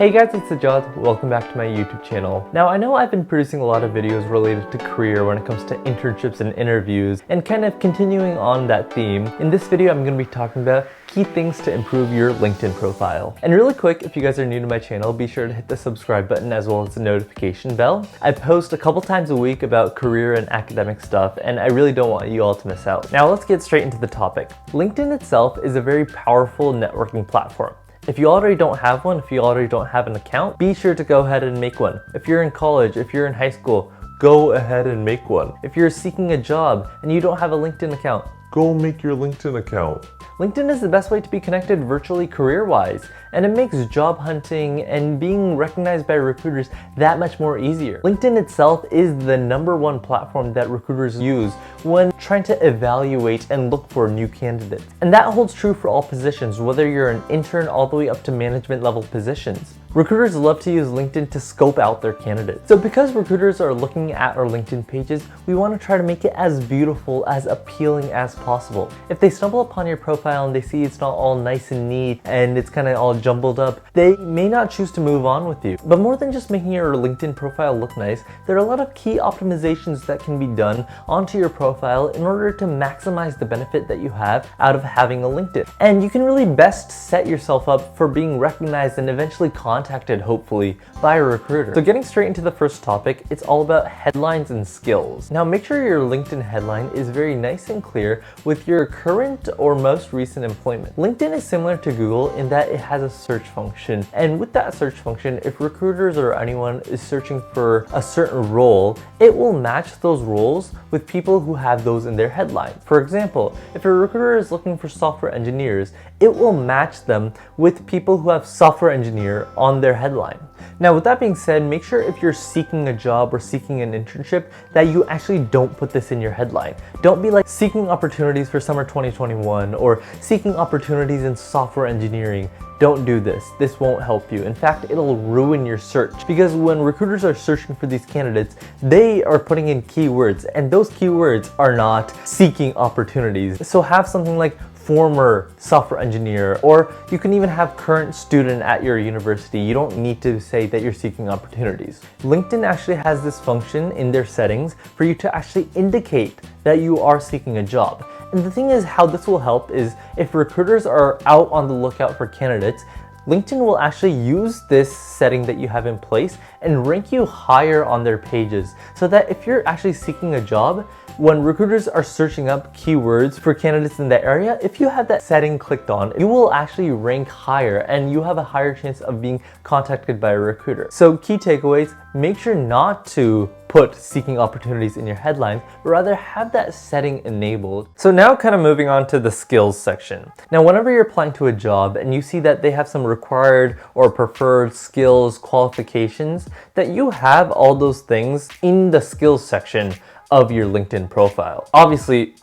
Hey guys, it's Sajad. Welcome back to my YouTube channel. Now I know I've been producing a lot of videos related to career when it comes to internships and interviews, and kind of continuing on that theme. In this video I'm going to be talking about key things to improve your LinkedIn profile. And really quick, if you guys are new to my channel, be sure to hit the subscribe button as well as the notification bell. I post a couple times a week about career and academic stuff, and I really don't want you all to miss out. Now let's get straight into the topic. LinkedIn itself is a very powerful networking platform. If you already don't have one, if you already don't have an account, be sure to go ahead and make one. If you're in college, if you're in high school, go ahead and make one. If you're seeking a job and you don't have a LinkedIn account, go make your LinkedIn account. LinkedIn is the best way to be connected virtually career-wise, and it makes job hunting and being recognized by recruiters that much more easier. LinkedIn itself is the #1 platform that recruiters use when trying to evaluate and look for new candidates. And that holds true for all positions, whether you're an intern all the way up to management level positions. Recruiters love to use LinkedIn to scope out their candidates. So because recruiters are looking at our LinkedIn pages, we want to try to make it as beautiful, as appealing as possible. If they stumble upon your profile and they see it's not all nice and neat and it's kind of all jumbled up, they may not choose to move on with you. But more than just making your LinkedIn profile look nice, there are a lot of key optimizations that can be done onto your profile in order to maximize the benefit that you have out of having a LinkedIn. And you can really best set yourself up for being recognized and eventually contacted, hopefully, by a recruiter. So getting straight into the first topic, it's all about headlines and skills. Now make sure your LinkedIn headline is very nice and clear with your current or most recent employment. LinkedIn is similar to Google in that it has a search function. And with that search function, if recruiters or anyone is searching for a certain role, it will match those roles with people who have those in their headline. For example, if a recruiter is looking for software engineers, it will match them with people who have software engineer on their headline. Now with that being said, make sure if you're seeking a job or seeking an internship that you actually don't put this in your headline. Don't be like seeking opportunities for summer 2021 or seeking opportunities in software engineering. Don't do this. This won't help you. In fact, it'll ruin your search, because when recruiters are searching for these candidates, they are putting in keywords, and those keywords are not seeking opportunities. So have something like former software engineer, or you can even have current student at your university. You don't need to say that you're seeking opportunities. LinkedIn actually has this function in their settings for you to actually indicate that you are seeking a job. And the thing is, how this will help is if recruiters are out on the lookout for candidates, LinkedIn will actually use this setting that you have in place and rank you higher on their pages, so that if you're actually seeking a job, when recruiters are searching up keywords for candidates in that area, if you have that setting clicked on, you will actually rank higher and you have a higher chance of being contacted by a recruiter. So key takeaways, make sure not to put seeking opportunities in your headlines, but rather have that setting enabled. So now kind of moving on to the skills section. Now whenever you're applying to a job and you see that they have some required or preferred skills, qualifications, that you have all those things in the skills section of your LinkedIn profile. Obviously,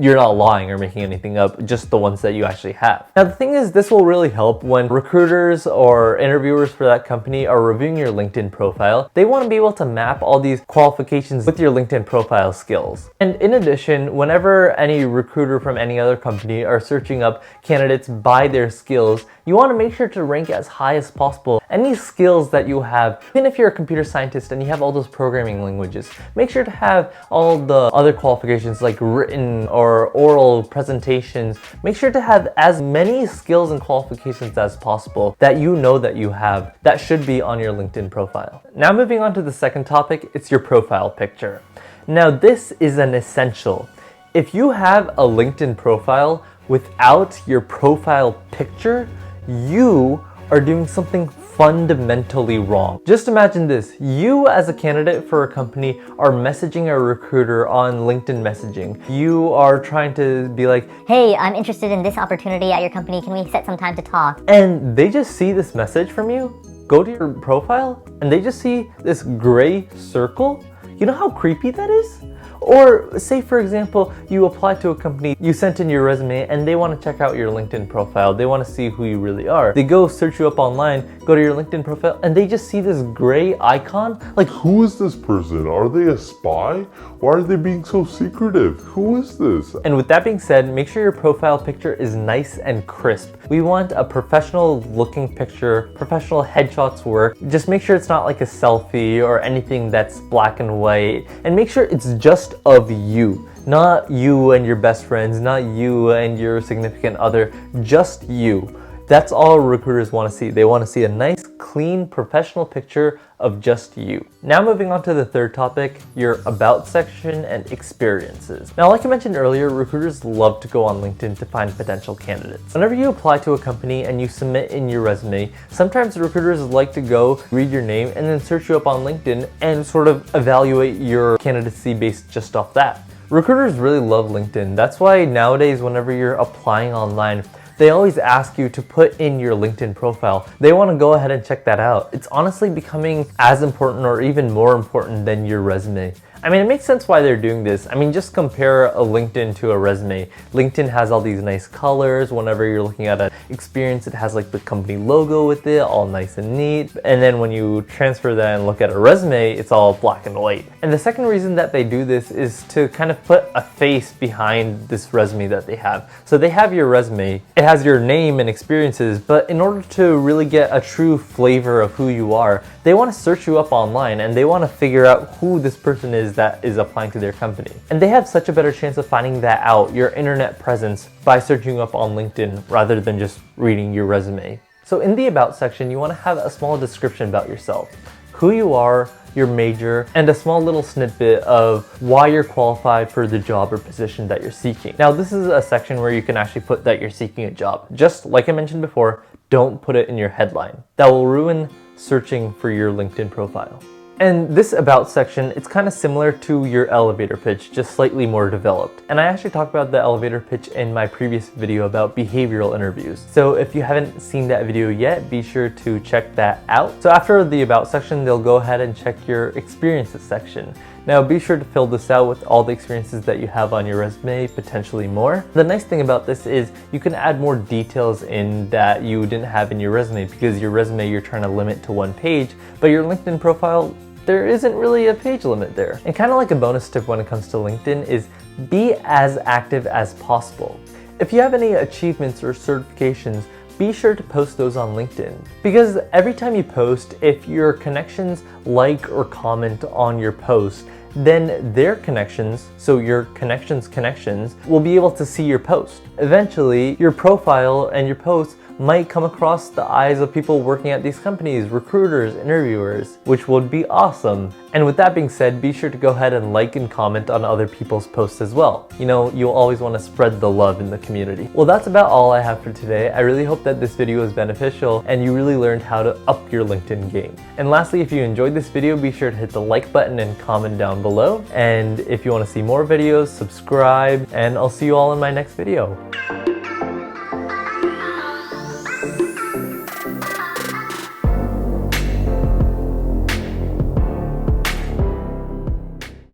you're not lying or making anything up, just the ones that you actually have. Now the thing is, this will really help when recruiters or interviewers for that company are reviewing your LinkedIn profile. They want to be able to map all these qualifications with your LinkedIn profile skills. And in addition, whenever any recruiter from any other company are searching up candidates by their skills, you want to make sure to rank as high as possible. Any skills that you have, even if you're a computer scientist and you have all those programming languages, make sure to have all the other qualifications like written or oral presentations. Make sure to have as many skills and qualifications as possible that you know that you have that should be on your LinkedIn profile. Now moving on to the second topic, it's your profile picture. Now this is an essential. If you have a LinkedIn profile without your profile picture, you are doing something fundamentally wrong. Just imagine this. You as a candidate for a company are messaging a recruiter on LinkedIn messaging. You are trying to be like, hey, I'm interested in this opportunity at your company. Can we set some time to talk? And they just see this message from you, go to your profile, and they just see this gray circle. You know how creepy that is? Or say, for example, you apply to a company, you sent in your resume, and they want to check out your LinkedIn profile. They want to see who you really are. They go search you up online, go to your LinkedIn profile, and they just see this gray icon. Like, Who is this person? Are they a spy? Why are they being so secretive? Who is this? and with that being said, make sure your profile picture is nice and crisp. We want a professional looking picture, professional headshots work. Just make sure it's not like a selfie or anything that's black and white, and make sure it's just of you. Not you and your best friends, not you and your significant other, just you. That's all recruiters want to see. They want to see a nice, clean, professional picture of just you. Now moving on to the third topic, your about section and experiences. Now, like I mentioned earlier, recruiters love to go on LinkedIn to find potential candidates. Whenever you apply to a company and you submit in your resume, sometimes recruiters like to go read your name and then search you up on LinkedIn and sort of evaluate your candidacy based just off that. Recruiters really love LinkedIn. That's why nowadays, whenever you're applying online, they always ask you to put in your LinkedIn profile. They want to go ahead and check that out. It's honestly becoming as important or even more important than your resume. I mean, it makes sense why they're doing this. I mean, just compare a LinkedIn to a resume. LinkedIn has all these nice colors. Whenever you're looking at an experience, it has like the company logo with it, all nice and neat. And then when you transfer that and look at a resume, it's all black and white. And the second reason that they do this is to kind of put a face behind this resume that they have. So they have your resume, it has your name and experiences, but in order to really get a true flavor of who you are, they want to search you up online and they want to figure out who this person is that is applying to their company. And they have such a better chance of finding that out, your internet presence, by searching you up on LinkedIn rather than just reading your resume. So in the about section, you want to have a small description about yourself, who you are, your major, and a small little snippet of why you're qualified for the job or position that you're seeking. Now, this is a section where you can actually put that you're seeking a job. Just like I mentioned before, don't put it in your headline. That will ruin searching for your LinkedIn profile. And this about section, it's kind of similar to your elevator pitch, just slightly more developed. And I actually talked about the elevator pitch in my previous video about behavioral interviews. So if you haven't seen that video yet, be sure to check that out. So after the about section, they'll go ahead and check your experiences section. Now be sure to fill this out with all the experiences that you have on your resume, potentially more. The nice thing about this is you can add more details in that you didn't have in your resume, because your resume you're trying to limit to one page, but your LinkedIn profile, there isn't really a page limit there. And kind of like a bonus tip when it comes to LinkedIn is be as active as possible. If you have any achievements or certifications, be sure to post those on LinkedIn. Because every time you post, if your connections like or comment on your post, then their connections, so your connections, will be able to see your post. Eventually, your profile and your posts might come across the eyes of people working at these companies, recruiters, interviewers, which would be awesome. And with that being said, be sure to go ahead and like and comment on other people's posts as well. You know, you'll always want to spread the love in the community. Well, that's about all I have for today. I really hope that this video was beneficial and you really learned how to up your LinkedIn game. And lastly, if you enjoyed this video, be sure to hit the like button and comment down below. And if you want to see more videos, subscribe, and I'll see you all in my next video.